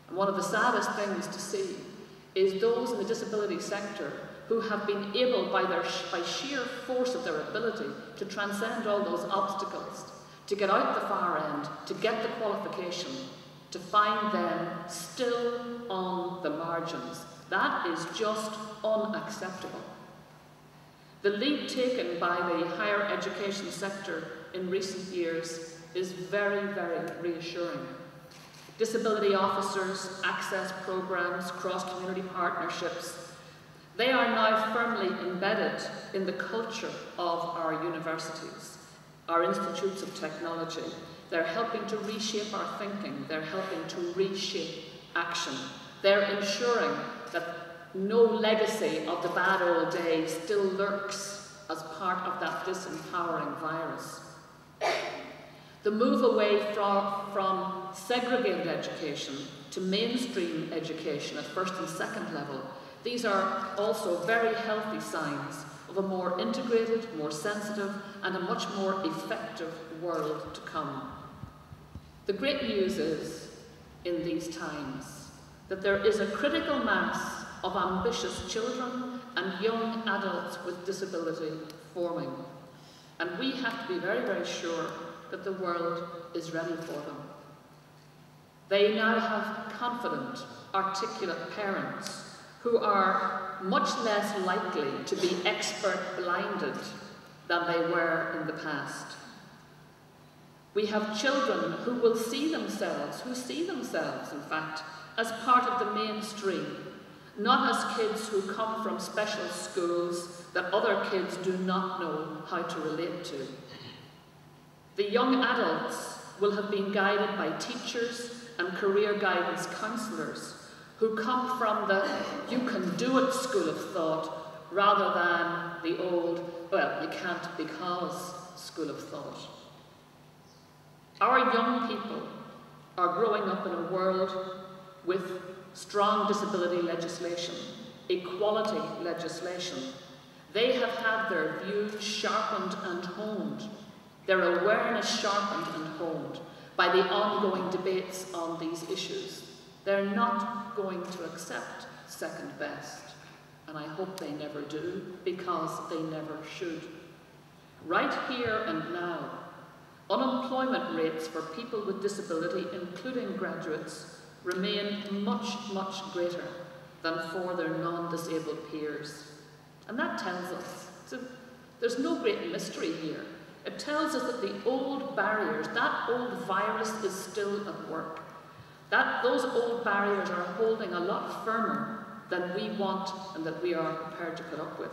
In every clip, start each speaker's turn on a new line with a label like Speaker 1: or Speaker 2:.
Speaker 1: And one of the saddest things to see is those in the disability sector who have been able, by sheer force of their ability, to transcend all those obstacles, to get out the far end, to get the qualification, to find them still on the margins. That is just unacceptable. The lead taken by the higher education sector in recent years is very, very reassuring. Disability officers, access programs, cross-community partnerships, they are now firmly embedded in the culture of our universities, our institutes of technology. They're helping to reshape our thinking. They're helping to reshape action. They're ensuring that no legacy of the bad old days still lurks as part of that disempowering virus. The move away from segregated education to mainstream education at first and second level, these are also very healthy signs of a more integrated, more sensitive, and a much more effective world to come. The great news is, in these times, that there is a critical mass of ambitious children and young adults with disability forming. And we have to be very, very sure that the world is ready for them. They now have confident, articulate parents who are much less likely to be expert-blinded than they were in the past. We have children who will see themselves, in fact, as part of the mainstream, not as kids who come from special schools that other kids do not know how to relate to. The young adults will have been guided by teachers and career guidance counsellors who come from the "you can do it" school of thought rather than the old "well, you can't because" school of thought. Our young people are growing up in a world with strong disability legislation, equality legislation. They have had their views sharpened and honed, their awareness sharpened and honed by the ongoing debates on these issues. They're not going to accept second best, and I hope they never do, because they never should. Right here and now, unemployment rates for people with disability, including graduates, remain much, much greater than for their non-disabled peers. And that tells us, there's no great mystery here. It tells us that the old barriers, that old virus is still at work. Those old barriers are holding a lot firmer than we want and that we are prepared to put up with.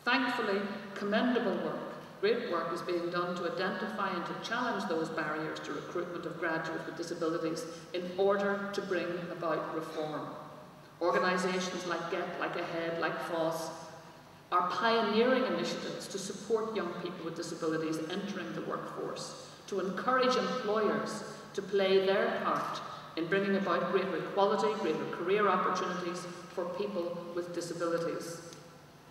Speaker 1: Thankfully, commendable work, great work is being done to identify and to challenge those barriers to recruitment of graduates with disabilities in order to bring about reform. Organisations like GET, like AHEAD, like FOSS are pioneering initiatives to support young people with disabilities entering the workforce, to encourage employers to play their part in bringing about greater equality, greater career opportunities for people with disabilities.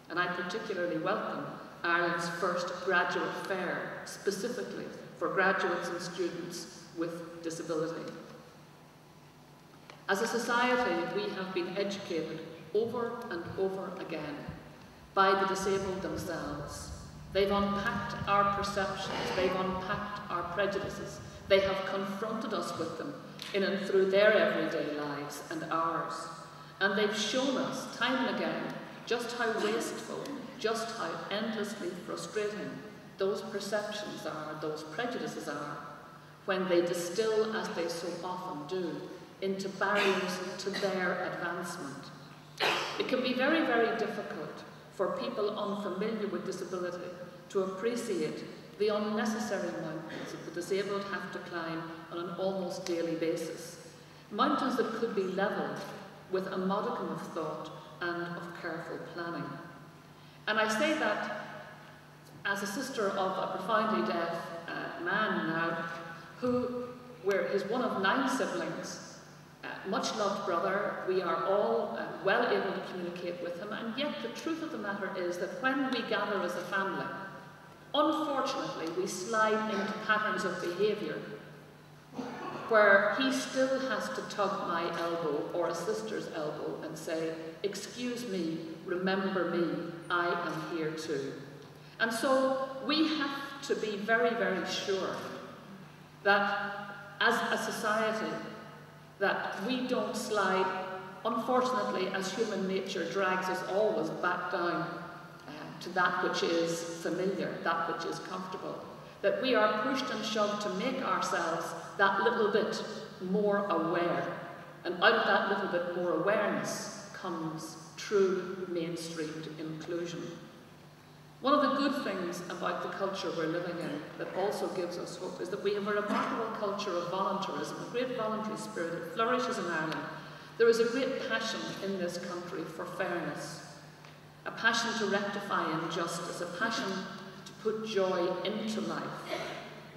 Speaker 1: And I particularly welcome Ireland's first graduate fair, specifically for graduates and students with disability. As a society, we have been educated over and over again by the disabled themselves. They've unpacked our perceptions, they've unpacked our prejudices, they have confronted us with them in and through their everyday lives and ours. And they've shown us time and again just how wasteful, just how endlessly frustrating those perceptions are, those prejudices are, when they distill, as they so often do, into barriers to their advancement. It can be very, very difficult for people unfamiliar with disability to appreciate the unnecessary mountains that the disabled have to climb on an almost daily basis. Mountains that could be levelled with a modicum of thought and of careful planning. And I say that as a sister of a profoundly deaf man now, who is one of 9 siblings, much loved brother. We are all well able to communicate with him, and yet the truth of the matter is that when we gather as a family, unfortunately we slide into patterns of behaviour where he still has to tug my elbow or a sister's elbow and say, "Excuse me, remember me, I am here too." And so we have to be very, very sure that as a society, that we don't slide, unfortunately, as human nature drags us always back down to that which is familiar, that which is comfortable. That we are pushed and shoved to make ourselves that little bit more aware. And out of that little bit more awareness comes true mainstreamed inclusion. One of the good things about the culture we're living in that also gives us hope is that we have a remarkable culture of voluntarism, a great voluntary spirit that flourishes in Ireland. There is a great passion in this country for fairness, a passion to rectify injustice, a passion to put joy into life.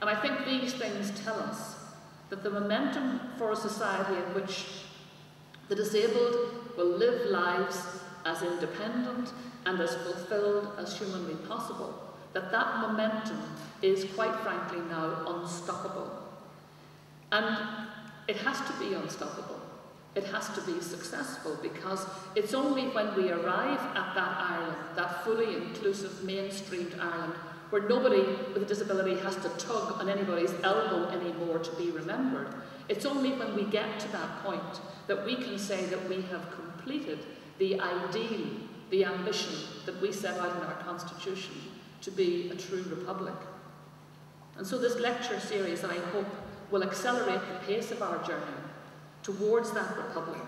Speaker 1: And I think these things tell us that the momentum for a society in which the disabled will live lives as independent and as fulfilled as humanly possible, that momentum is quite frankly now unstoppable. And it has to be unstoppable. It has to be successful, because it's only when we arrive at that Ireland, that fully inclusive, mainstreamed Ireland, where nobody with a disability has to tug on anybody's elbow anymore to be remembered. It's only when we get to that point that we can say that we have completed the ideal, the ambition that we set out in our Constitution to be a true republic. And so this lecture series, I hope, will accelerate the pace of our journey towards that republic.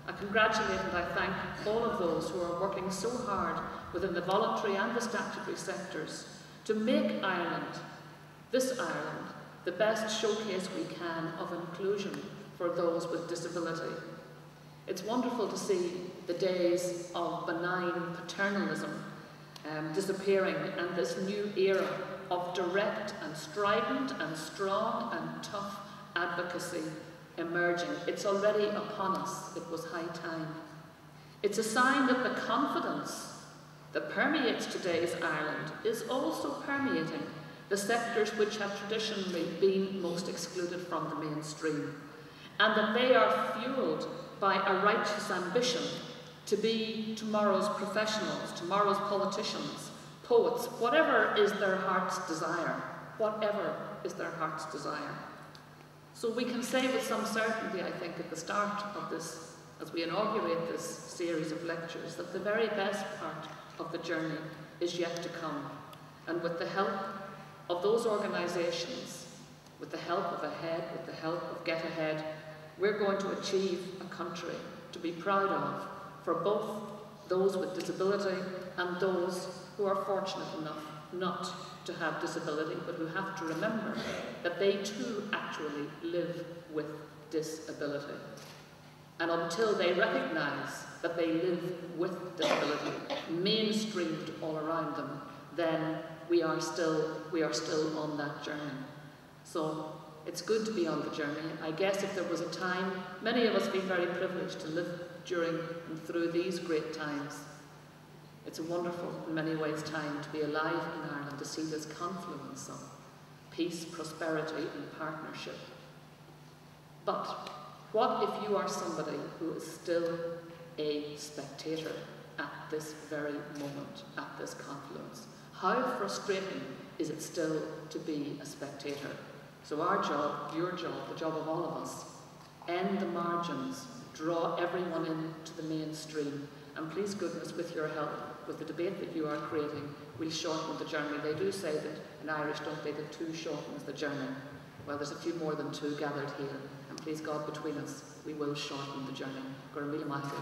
Speaker 1: I congratulate and I thank all of those who are working so hard within the voluntary and the statutory sectors to make Ireland, this Ireland, the best showcase we can of inclusion for those with disability. It's wonderful to see the days of benign paternalism disappearing and this new era of direct and strident and strong and tough advocacy emerging. It's already upon us. It was high time. It's a sign that the confidence that permeates today's Ireland is also permeating the sectors which have traditionally been most excluded from the mainstream, and that they are fueled by a righteous ambition to be tomorrow's professionals, tomorrow's politicians, poets, whatever is their heart's desire, whatever is their heart's desire. So we can say with some certainty, I think, at the start of this, as we inaugurate this series of lectures, that the very best part of the journey is yet to come. And with the help of those organisations, with the help of AHEAD, with the help of Get Ahead, we're going to achieve a country to be proud of for both those with disability and those who are fortunate enough not to have disability, but who have to remember that they too actually live with disability. And until they recognise that they live with disability, mainstreamed all around them, then we are still on that journey. So it's good to be on the journey. I guess if there was a time, many of us have been very privileged to live during and through these great times. It's a wonderful, in many ways, time to be alive in Ireland, to see this confluence of peace, prosperity and partnership. But what if you are somebody who is still a spectator at this very moment, at this confluence? How frustrating is it still to be a spectator? So our job, your job, the job of all of us, end the margins, draw everyone into the mainstream, and please goodness, with your help, with the debate that you are creating, we'll shorten the journey. They do say that in Irish, don't they, that two shortens the journey. Well, there's a few more than two gathered here, and please God, between us, we will shorten the journey. Go mille maith.